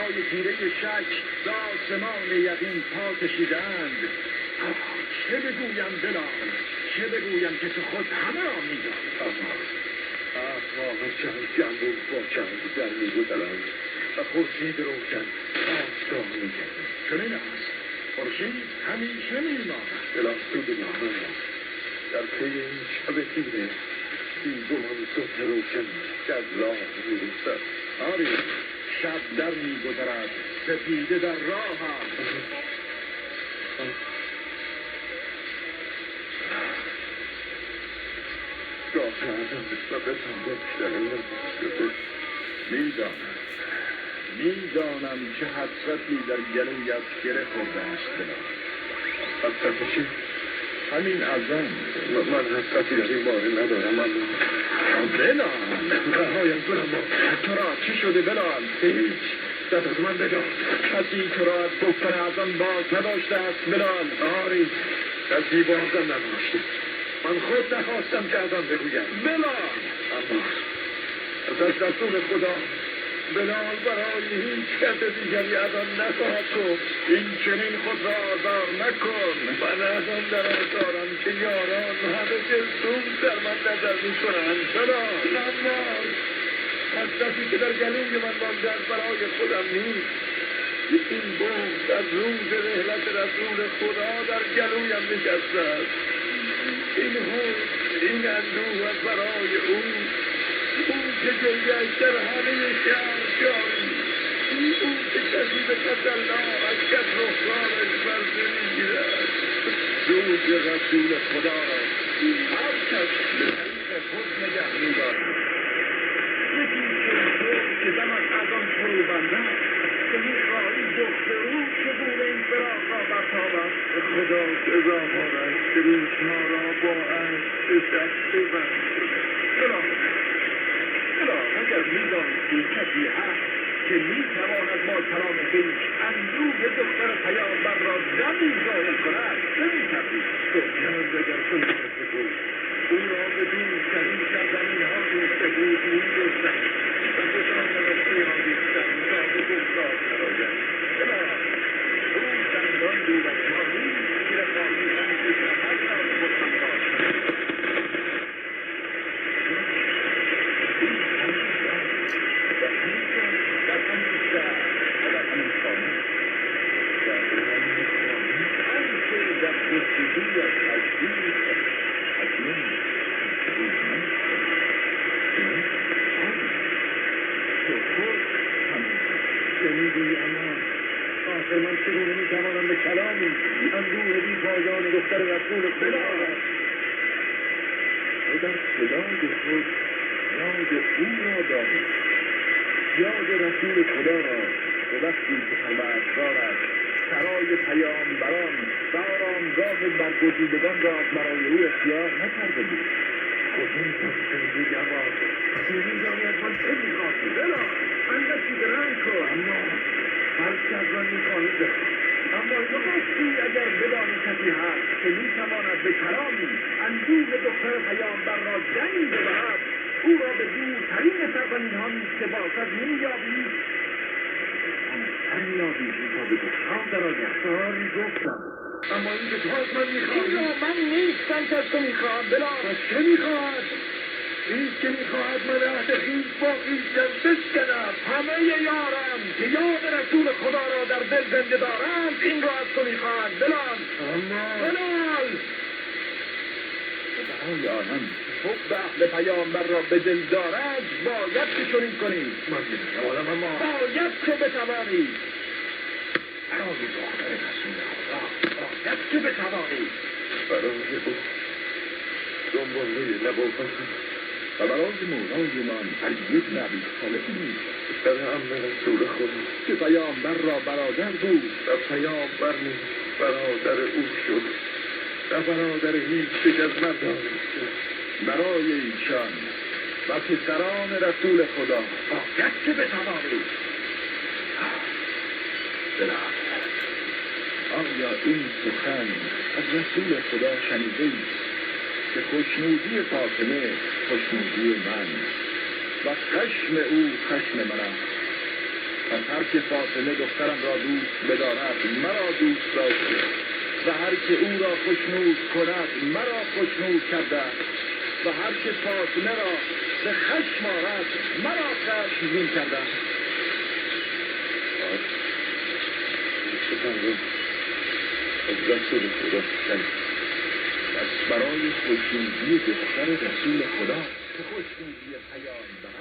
برای تیره شک ز آسمان یقین پا کشیدند. چه بگویم بلال، چه بگویم که تو خود همه را میدانی؟ افواق چند جنبون با چند در میگذرند و خورشید روشن آشکار میگردد. چنین است، خورشید همیشه میماند. دلاسود من در پی این شب تیره بیگمان صبح روشن در راه میرسد. آری، شب در میگذرد، سپیده در راه است. گاه کردم و به صندوق شدم شده. میدانم چه حسرتی در گلویت گره خورده است بلال. حسرت چی؟ همین ازم. من حسرتی در این باره ندارم. بلال رهایم کنم. تو را چه شده بلال؟ هیچ. دست از من بدار. کسی تو را از گفتن ازم باز نداشته است بلال؟ آری، کسی بازم نداشته. من خود نخواستم که ازم بگویم. بلال اما از رسول خدا بلال برای هیچ کس دیگری از آن نخواهد گفت. این چنین خود را آزار نکن. من از آن در آزارم که یاران همه دلسوز در من نظر میکنند. بلال اما حسرتی که در گلوی من مانده از برای خودم نیست. این بغض از روز رحلت رسول خدا در گلویم نشسته است. این حزن، این اندوه از برای او که جلگش در همه شهر جاری، او که کسی به تسلا از کس رخسارش برده میگیرد. روز رسول خدا را هر کس به طریق خود نگه می‌دارد. یکی که دمت از آن فرو بندد که می‌خواهی دختر او چگونه این فراق را برتابد. خدا سزاوار است که روزها را با اشک به شب ببند شده. بلال اگر می‌دانستی کسی هست که می‌تواند با کلام خویش اندوه دختر پیامبر را دمی ظاهر کند نمی‌کردی. چند اگر چنین بود او را به دورترین سرزمین‌ها دوسته بود می‌جستم و کشان راستی را دیستم تا به گفتار درآید. بلال او چندان دور از ما نیست که بخواهی همیشه شفق را به خود همراه کنی. من چگونه میتوانم به کلامی اندوه بی پایان دختر رسول خدا و در صدای خود یاد او را داری، یاد رسول خدا را به وقتی که پروردگارش سرای پیامبران و آرامگاه برگزیدگان را از برای او اختیار نکرده بود. خودم تنسیدی اما می‌دانی از من چه می‌خواهی؟ بلال اندکی درنگ کن. اما هر که از من می‌خواهی بخواه. اما اینو گفتی اگر بدانی کسی هست که می‌تواند به کلامی اندوه دختر پیامبر را دمی ببرد او را به دورترین سرزمین‌ها نیز که باشد نمی‌یابی تا به گفتار درآید. آری گفتم اما این که تو از من می‌خواهی این را من نیستم که از تو می‌خواهم بلال. چه می‌خواهد؟ این که می‌خواهد من عهد خویش با خویشتن بشکنم. همه یاران که یاد رسول خدا را در دل زنده دارند این را از تو می‌خواهند بلال. اما بلال برای آنان حب اهل پیامبر را به دل دارد باید که چنین کنی. من نمی‌توانم اما باید که بتوانی. برای دختر رسول خدا باید که بتوانی. برای او دنباله لبافت و برای مولای من علی بن ابی طالب نیست در امر رسول خدا که پیامبر را برادر بود و پیامبر نیز برادر او شد و برادر هیچ یک از مردان برای ایشان و پسران رسول خدا باید که بتوانی. بلال آیا این سخن از رسول خدا شنیده‌ای که خوشنودی فاطمه خوشنودی من و خشم او خشم من است؟ پس هر که فاطمه دخترم را دوست بدارد مرا دوست داشته و هر که او را خوشنود کند مرا خوشنود کرده و هر که فاطمه را به خشم آرد مرا خشمگین کرده. از دست خدا پس برای خوشنودی دختر رسول خدا که خوشنودی پیامبر